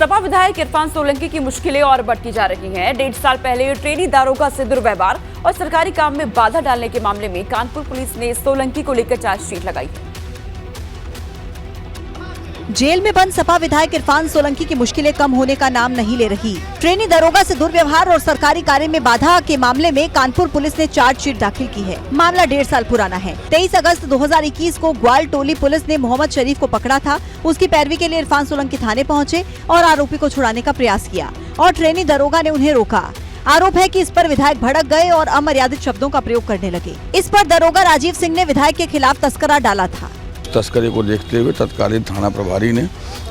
सपा विधायक इरफान सोलंकी की मुश्किलें और बढ़ती जा रही हैं। 1.5 साल पहले ट्रेनी दारोगा से दुर्व्यवहार और सरकारी काम में बाधा डालने के मामले में कानपुर पुलिस ने सोलंकी को लेकर चार्जशीट लगाई है। जेल में बंद सपा विधायक इरफान सोलंकी की मुश्किलें कम होने का नाम नहीं ले रही। ट्रेनी दरोगा से दुर्व्यवहार और सरकारी कार्य में बाधा के मामले में कानपुर पुलिस ने चार्जशीट दाखिल की है। मामला 1.5 साल पुराना है। 23 अगस्त 2021 को ग्वाल टोली पुलिस ने मोहम्मद शरीफ को पकड़ा था। उसकी पैरवी के लिए इरफान सोलंकी थाने पहुँचे और आरोपी को छुड़ाने का प्रयास किया और ट्रेनी दरोगा ने उन्हें रोका। आरोप है कि इस पर विधायक भड़क गए और अमर्यादित शब्दों का प्रयोग करने लगे। इस पर दरोगा राजीव सिंह ने विधायक के खिलाफ तस्करा डाला था। तस्करी को देखते हुए तत्कालीन थाना प्रभारी ने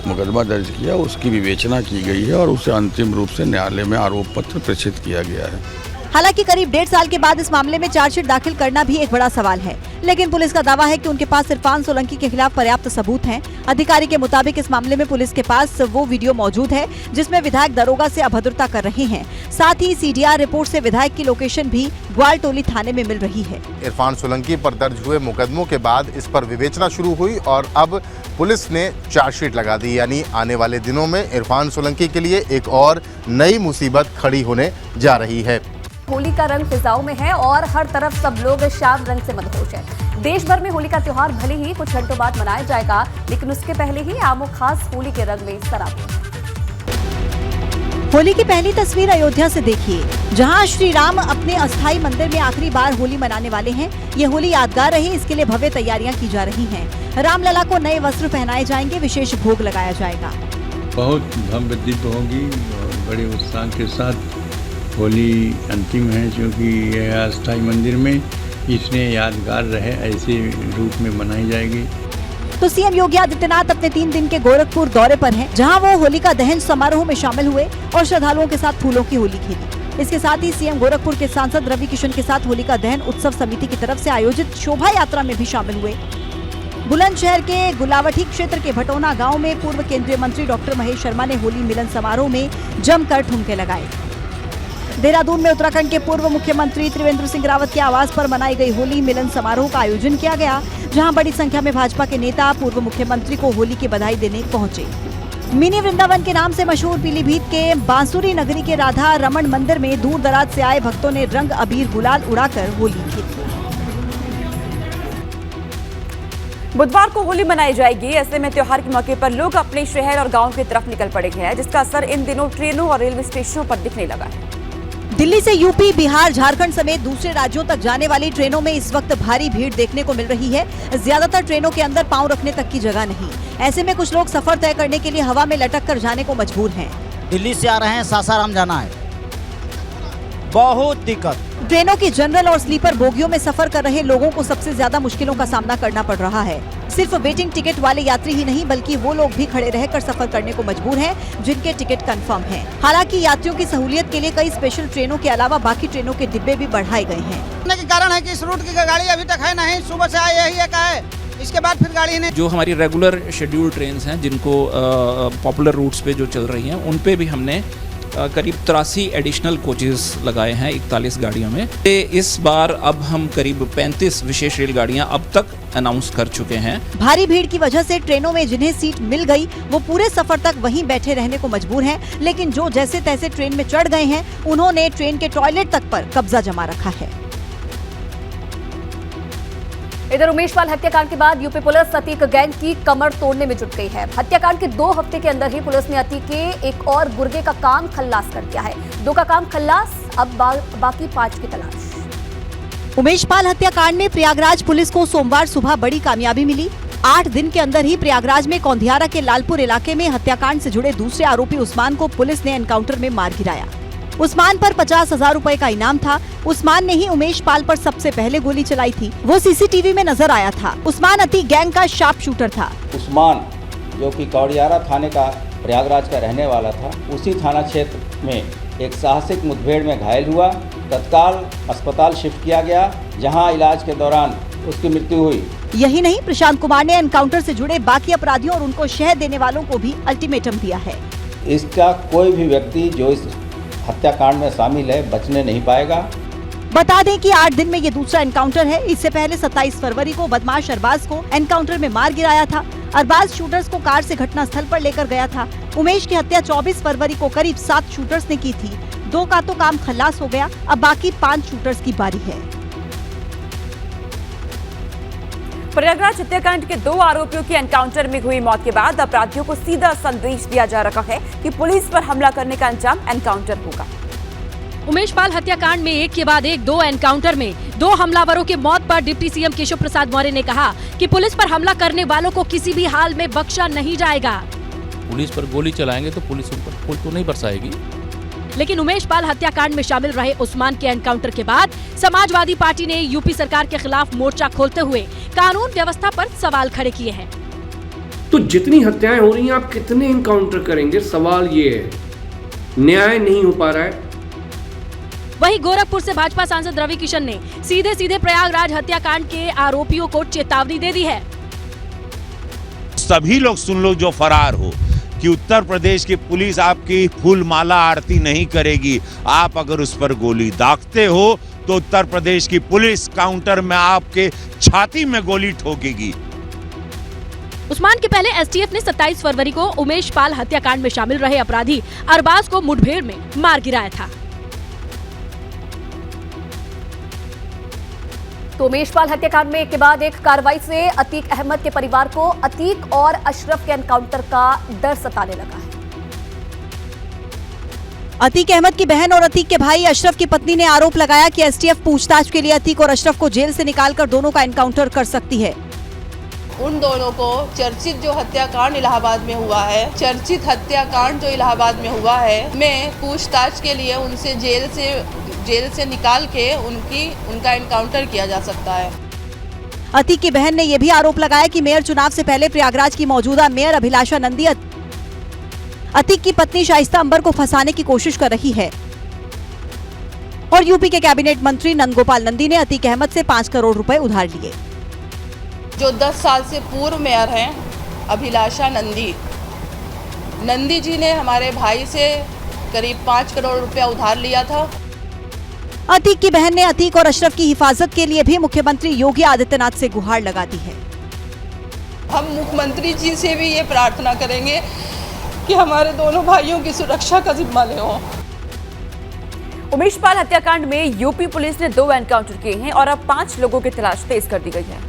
मुकदमा दर्ज किया, उसकी विवेचना की गई है और उसे अंतिम रूप से न्यायालय में आरोप पत्र प्रेषित किया गया है। हालांकि करीब 1.5 साल के बाद इस मामले में चार्जशीट दाखिल करना भी एक बड़ा सवाल है, लेकिन पुलिस का दावा है कि उनके पास इरफान सोलंकी के खिलाफ पर्याप्त सबूत हैं। अधिकारी के मुताबिक इस मामले में पुलिस के पास वो वीडियो मौजूद है जिसमें विधायक दरोगा से अभद्रता कर रहे हैं। साथ ही सीडीआर रिपोर्ट से विधायक की लोकेशन भी ग्वाल टोली थाने में मिल रही है। इरफान सोलंकी पर दर्ज हुए मुकदमों के बाद इस पर विवेचना शुरू हुई और अब पुलिस ने चार्जशीट लगा दी, यानी आने वाले दिनों में इरफान सोलंकी के लिए एक और नई मुसीबत खड़ी होने जा रही है। होली का रंग फिजाओं में है और हर तरफ सब लोग श्याम रंग से मदहोश है। देश भर में होली का त्योहार भले ही कुछ घंटों बाद मनाया जाएगा, लेकिन उसके पहले ही आमो खास होली के रंग में सराबोर। होली की पहली तस्वीर अयोध्या से देखिए, जहां श्री राम अपने अस्थायी मंदिर में आखिरी बार होली मनाने वाले हैं। ये होली यादगार रहे, इसके लिए भव्य तैयारियां की जा रही हैं। रामलला को नए वस्त्र पहनाए जाएंगे, विशेष भोग लगाया जाएगा। बहुत भव्य दिव्य होगी और बड़े उत्साह के साथ होली अंतिम है, क्योंकि यह अस्थायी मंदिर में इसलिए यादगार रहे ऐसे रूप में मनाई जाएगी। तो सीएम योगी आदित्यनाथ अपने 3 दिन के गोरखपुर दौरे पर हैं, जहां वो होलिका दहन समारोह में शामिल हुए और श्रद्धालुओं के साथ फूलों की होली खेली। इसके साथ ही सीएम गोरखपुर के सांसद रवि किशन के साथ होलिका दहन उत्सव समिति की तरफ से आयोजित शोभा यात्रा में भी शामिल हुए। बुलंदशहर के गुलावठी क्षेत्र के भटोना गाँव में पूर्व केंद्रीय मंत्री डॉक्टर महेश शर्मा ने होली मिलन समारोह में जमकर ठुमके लगाए। देहरादून में उत्तराखंड के पूर्व मुख्यमंत्री त्रिवेंद्र सिंह रावत के आवास पर मनाई गई होली मिलन समारोह का आयोजन किया गया, जहां बड़ी संख्या में भाजपा के नेता पूर्व मुख्यमंत्री को होली की बधाई देने पहुंचे। मिनी वृंदावन के नाम से मशहूर पीलीभीत के बांसुरी नगरी के राधा रमण मंदिर में दूर दराज से आए भक्तों ने रंग अबीर गुलाल उड़ाकर होली खेली। बुधवार को होली मनाई जाएगी। ऐसे में त्योहार के मौके पर लोग अपने शहर और गाँव की तरफ निकल पड़े हैं, जिसका असर इन दिनों ट्रेनों और रेलवे स्टेशनों पर दिखने लगा है। दिल्ली से यूपी, बिहार, झारखंड समेत दूसरे राज्यों तक जाने वाली ट्रेनों में इस वक्त भारी भीड़ देखने को मिल रही है। ज्यादातर ट्रेनों के अंदर पांव रखने तक की जगह नहीं। ऐसे में कुछ लोग सफर तय करने के लिए हवा में लटक कर जाने को मजबूर हैं। दिल्ली से आ रहे हैं, सासाराम जाना है, बहुत दिक्कत। ट्रेनों की जनरल और स्लीपर बोगियों में सफर कर रहे लोगों को सबसे ज्यादा मुश्किलों का सामना करना पड़ रहा है। सिर्फ वेटिंग टिकट वाले यात्री ही नहीं, बल्कि वो लोग भी खड़े रहकर सफर करने को मजबूर हैं, जिनके टिकट कंफर्म हैं। हालांकि यात्रियों की सहूलियत के लिए कई स्पेशल ट्रेनों के अलावा बाकी ट्रेनों के डिब्बे भी बढ़ाए गए हैं। के कारण है कि इस रूट की गाड़ी अभी तक है नहीं, सुबह से आई यही एक है, इसके बाद फिर गाड़ी नहीं। जो हमारी रेगुलर शेड्यूल ट्रेन हैं, जिनको पॉपुलर रूट्स पे जो चल रही हैं, उन पे भी हमने करीब 83 एडिशनल कोचेस लगाए हैं 41 गाड़ियों में। इस बार अब हम करीब 35 विशेष रेलगाड़ियां अब तक अनाउंस कर चुके हैं। भारी भीड़ की वजह से ट्रेनों में जिन्हें सीट मिल गई वो पूरे सफर तक वहीं बैठे रहने को मजबूर हैं, लेकिन जो जैसे तैसे ट्रेन में चढ़ गए हैं, उन्होंने ट्रेन के टॉयलेट तक पर कब्जा जमा रखा है। इधर उमेश पाल हत्याकांड के बाद यूपी पुलिस अतीक गैंग की कमर तोड़ने में जुट गई है। हत्याकांड के 2 हफ्ते के अंदर ही पुलिस ने अतीक के एक और गुर्गे का काम खल्लास कर दिया है। 2 का काम खल्लास, अब बाकी 5 की तलाश। उमेश पाल हत्याकांड में प्रयागराज पुलिस को सोमवार सुबह बड़ी कामयाबी मिली। 8 दिन के अंदर ही प्रयागराज में कौंधियारा के लालपुर इलाके में हत्याकांड से जुड़े दूसरे आरोपी उस्मान को पुलिस ने एनकाउंटर में मार गिराया। उस्मान पर 50,000 रुपए का इनाम था। उस्मान ने ही उमेश पाल पर सबसे पहले गोली चलाई थी। वो सीसीटीवी में नजर आया था। उस्मान अतीक गैंग का शार्प शूटर था। उस्मान, जो कि कौड़ियारा थाने का प्रयागराज का रहने वाला था, उसी थाना क्षेत्र में एक साहसिक मुठभेड़ में घायल हुआ। तत्काल अस्पताल शिफ्ट किया गया, जहां इलाज के दौरान उसकी मृत्यु हुई। यही नहीं, प्रशांत कुमार ने एनकाउंटर से जुड़े बाकी अपराधियों और उनको शह देने वालों को भी अल्टीमेटम दिया है। इसका कोई भी व्यक्ति जो इस हत्याकांड में शामिल है बचने नहीं पाएगा। बता दें कि 8 दिन में ये दूसरा एनकाउंटर है। इससे पहले 27 फरवरी को बदमाश अरबाज को एनकाउंटर में मार गिराया था। अरबाज शूटर्स को कार से घटनास्थल पर लेकर गया था। उमेश की हत्या 24 फरवरी को करीब 7 शूटर्स ने की थी। 2 का तो काम खल्लास हो गया, अब बाकी 5 शूटर्स की बारी है। प्रयागराज हत्याकांड के 2 आरोपियों की एनकाउंटर में हुई मौत के बाद अपराधियों को सीधा संदेश दिया जा रहा है कि पुलिस पर हमला करने का अंजाम एनकाउंटर होगा। उमेश पाल हत्याकांड में एक के बाद एक 2 एनकाउंटर में 2 हमलावरों की मौत पर डिप्टी सीएम केशव प्रसाद मौर्य ने कहा कि पुलिस पर हमला करने वालों को किसी भी हाल में बख्शा नहीं जाएगा। पुलिस पर गोली चलाएंगे तो पुलिस उन पर फूल तो नहीं बरसाएगी। लेकिन उमेश पाल हत्याकांड में शामिल रहे उस्मान के एनकाउंटर के बाद समाजवादी पार्टी ने यूपी सरकार के खिलाफ मोर्चा खोलते हुए कानून व्यवस्था पर सवाल खड़े किए हैं। तो जितनी हत्याएं हो रही हैं, आप कितने एनकाउंटर करेंगे? सवाल ये है, न्याय नहीं हो पा रहा है। वहीं गोरखपुर से भाजपा सांसद रवि किशन ने सीधे प्रयागराज हत्याकांड के आरोपियों को चेतावनी दे दी है। सभी लोग सुन लो जो फरार हो कि उत्तर प्रदेश की पुलिस आपकी फूल माला आरती नहीं करेगी। आप अगर उस पर गोली दागते हो तो उत्तर प्रदेश की पुलिस काउंटर में आपके छाती में गोली ठोकेगी। उस्मान के पहले एसटीएफ ने 27 फरवरी को उमेश पाल हत्याकांड में शामिल रहे अपराधी अरबाज को मुठभेड़ में मार गिराया था। तो उमेश पाल हत्याकांड में एक के बाद एक कार्रवाई से अतीक अहमद के परिवार को अतीक और अशरफ के एनकाउंटर का डर सताने लगा है। अतीक अहमद की बहन और अतीक के भाई अशरफ की पत्नी ने आरोप लगाया कि एसटीएफ पूछताछ के लिए अतीक और अशरफ को जेल से निकालकर दोनों का एनकाउंटर कर सकती है। उन दोनों को चर्चित जो हत्याकांड इलाहाबाद में हुआ है, चर्चित हत्याकांड जो इलाहाबाद में हुआ है, में पूछताछ के लिए उनसे जेल से निकाल के उनका एनकाउंटर किया जा सकता है। अतीक की बहन ने यह भी आरोप लगाया कि मेयर चुनाव से पहले प्रयागराज की मौजूदा मेयर अभिलाषा नंदी अतीक की पत्नी शाइस्ता अंबर को फंसाने की कोशिश कर रही है। और यूपी के कैबिनेट मंत्री नंदगोपाल नंदी ने अतीक अहमद से 5 करोड़ रुपए उधार लिए। जो 10 साल से पूर्व मेयर हैं अभिलाषा नंदी जी ने हमारे भाई से करीब 5 करोड़ रुपया उधार लिया था। अतीक की बहन ने अतीक और अशरफ की हिफाजत के लिए भी मुख्यमंत्री योगी आदित्यनाथ से गुहार लगा दी है। हम मुख्यमंत्री जी से भी ये प्रार्थना करेंगे कि हमारे दोनों भाइयों की सुरक्षा का जिम्मा ले हो। उमेश पाल हत्याकांड में यूपी पुलिस ने 2 एनकाउंटर किए हैं और अब 5 लोगों की तलाश तेज कर दी गई है।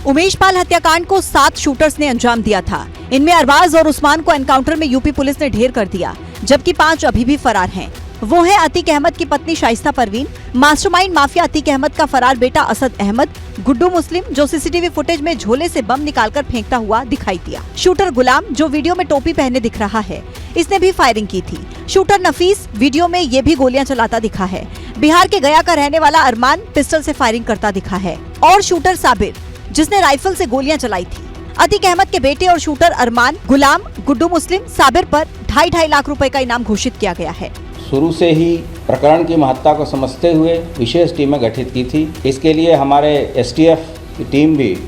उमेश पाल हत्याकांड को 7 शूटर्स ने अंजाम दिया था। इनमें अरबाज और उस्मान को एनकाउंटर में यूपी पुलिस ने ढेर कर दिया, जबकि 5 अभी भी फरार हैं। वो है अतीक अहमद की पत्नी शाइस्ता परवीन, मास्टरमाइंड माफिया अतीक अहमद का फरार बेटा असद अहमद, गुड्डू मुस्लिम जो सीसीटीवी फुटेज में झोले से बम निकालकर फेंकता हुआ दिखाई दिया, शूटर गुलाम जो वीडियो में टोपी पहने दिख रहा है, इसने भी फायरिंग की थी, शूटर नफीस वीडियो में ये भी गोलियां चलाता दिखा है, बिहार के गया का रहने वाला अरमान पिस्टल से फायरिंग करता दिखा है, और शूटर साबिर जिसने राइफल से गोलियां चलाई थी। अतीक अहमद के बेटे और शूटर अरमान, गुलाम, गुड्डू मुस्लिम, साबिर पर 2.5 लाख रुपए का इनाम घोषित किया गया है। शुरू से ही प्रकरण की महत्ता को समझते हुए विशेष टीमें गठित की थी। इसके लिए हमारे एसटीएफ की टीम भी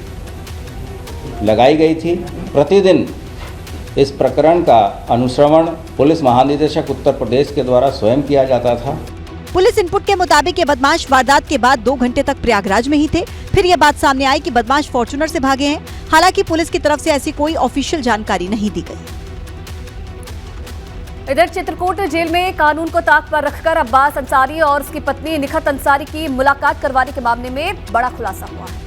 लगाई गई थी। प्रतिदिन इस प्रकरण का अनुश्रवण पुलिस महानिदेशक उत्तर प्रदेश के द्वारा स्वयं किया जाता था। पुलिस इनपुट के मुताबिक ये बदमाश वारदात के बाद 2 घंटे तक प्रयागराज में ही थे। फिर ये बात सामने आई कि बदमाश फॉर्च्यूनर से भागे हैं। हालांकि पुलिस की तरफ से ऐसी कोई ऑफिशियल जानकारी नहीं दी गई। इधर चित्रकूट जेल में कानून को ताक पर रखकर अब्बास अंसारी और उसकी पत्नी निखत अंसारी की मुलाकात करवाने के मामले में बड़ा खुलासा हुआ है।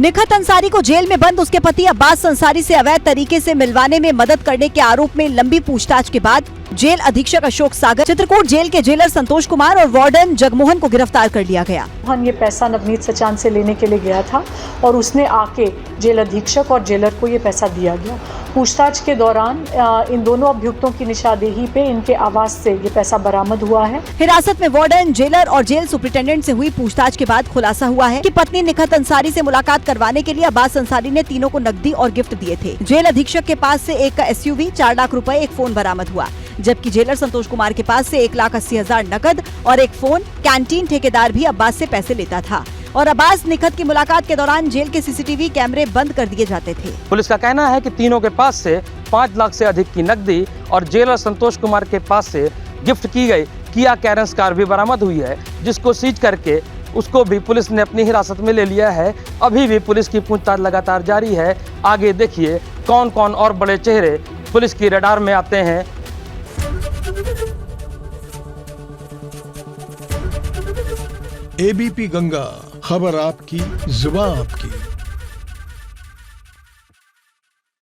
निखत अंसारी को जेल में बंद उसके पति अब्बास अंसारी से अवैध तरीके से मिलवाने में मदद करने के आरोप में लंबी पूछताछ के बाद जेल अधीक्षक अशोक सागर, चित्रकूट जेल के जेलर संतोष कुमार और वार्डन जगमोहन को गिरफ्तार कर लिया गया। ये पैसा नवनीत सचान से लेने के लिए गया था और उसने आके जेल अधीक्षक और जेलर को ये पैसा दिया गया। पूछताछ के दौरान इन दोनों अभियुक्तों की निशानदेही पे इनके आवास से ये पैसा बरामद हुआ है। हिरासत में वार्डन, जेलर और जेल सुपरिटेंडेंट से हुई पूछताछ के बाद खुलासा हुआ है कि पत्नी निखत अंसारी से मुलाकात करवाने के लिए अब्बास अंसारी ने तीनों को नकदी और गिफ्ट दिए थे। जेल अधीक्षक के पास से एक SUV, 4 लाख रुपए, एक फोन बरामद हुआ, जबकि जेलर संतोष कुमार के पास से 1,80,000 नकद और एक फोन। कैंटीन ठेकेदार भी अब्बास से पैसे लेता था और अब्बास निखत की मुलाकात के दौरान जेल के CCTV कैमरे बंद कर दिए जाते थे। पुलिस का कहना है कि तीनों के पास से 5 लाख से अधिक की नकदी और जेलर संतोष कुमार के पास से गिफ्ट की गई किया कैरेंस कार भी बरामद हुई है, जिसको सीज करके उसको भी पुलिस ने अपनी हिरासत में ले लिया है। अभी भी पुलिस की पूछताछ लगातार जारी है। आगे देखिए कौन कौन और बड़े चेहरे पुलिस की रडार में आते हैं। एबीपी गंगा, खबर आपकी, जुबान आपकी।